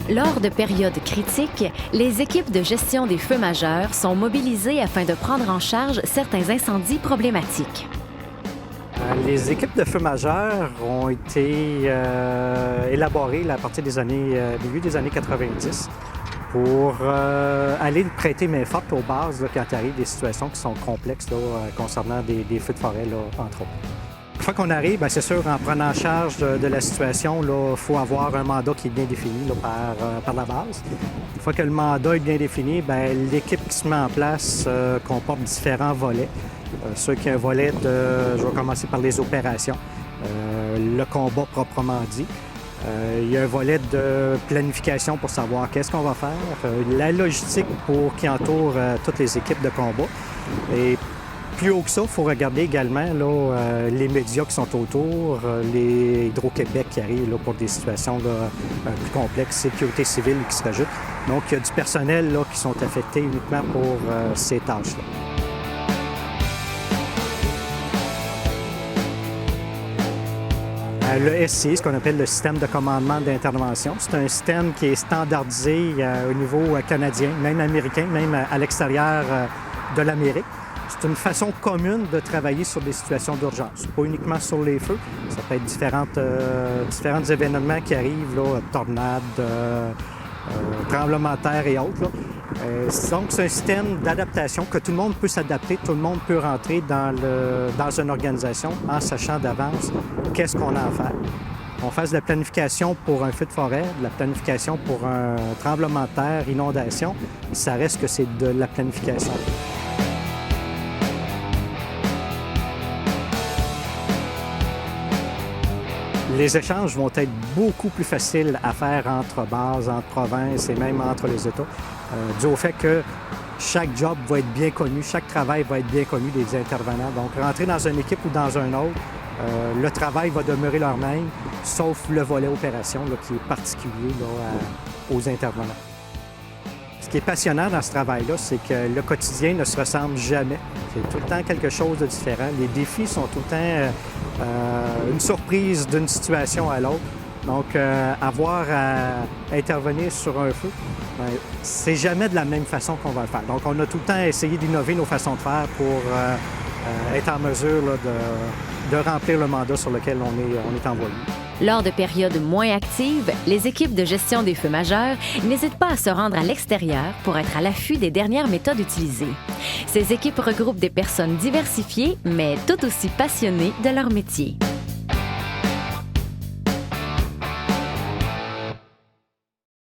Lors de périodes critiques, les équipes de gestion des feux majeurs sont mobilisées afin de prendre en charge certains incendies problématiques. Les équipes de feux majeurs ont été élaborées à partir des début des années 90 pour aller prêter main forte aux bases quand il arrive des situations qui sont complexes concernant des feux de forêt, entre autres. Une fois qu'on arrive, bien, c'est sûr, en prenant en charge de la situation, il faut avoir un mandat qui est bien défini par la base. Une fois que le mandat est bien défini, bien, l'équipe qui se met en place comporte différents volets. Ceux qui ont un volet je vais commencer par les opérations, le combat proprement dit. Il y a un volet de planification pour savoir qu'est-ce qu'on va faire, la logistique qui entoure toutes les équipes de combat. Et plus haut que ça, il faut regarder également les médias qui sont autour, les Hydro-Québec qui arrivent pour des situations plus complexes, sécurité civile qui se rajoute. Donc, il y a du personnel qui sont affectés uniquement pour ces tâches-là. Le SCI, ce qu'on appelle le système de commandement d'intervention, c'est un système qui est standardisé au niveau canadien, même américain, même à l'extérieur de l'Amérique. C'est une façon commune de travailler sur des situations d'urgence, pas uniquement sur les feux. Ça peut être différents événements qui arrivent, tornades, tremblements de terre et autres. Donc, c'est un système d'adaptation que tout le monde peut s'adapter, tout le monde peut rentrer dans une organisation en sachant d'avance qu'est-ce qu'on a à faire. On fasse de la planification pour un feu de forêt, de la planification pour un tremblement de terre, inondation, ça reste que c'est de la planification. Les échanges vont être beaucoup plus faciles à faire entre bases, entre provinces et même entre les États, dû au fait que chaque job va être bien connu, chaque travail va être bien connu des intervenants. Donc, rentrer dans une équipe ou dans un autre, le travail va demeurer le même, sauf le volet opération qui est particulier aux intervenants. Ce qui est passionnant dans ce travail-là, c'est que le quotidien ne se ressemble jamais. C'est tout le temps quelque chose de différent. Les défis sont tout le temps une surprise d'une situation à l'autre. Donc, avoir à intervenir sur un feu, c'est jamais de la même façon qu'on va le faire. Donc, on a tout le temps essayé d'innover nos façons de faire pour être en mesure de remplir le mandat sur lequel on est envoyé. Lors de périodes moins actives, les équipes de gestion des feux majeurs n'hésitent pas à se rendre à l'extérieur pour être à l'affût des dernières méthodes utilisées. Ces équipes regroupent des personnes diversifiées, mais tout aussi passionnées de leur métier.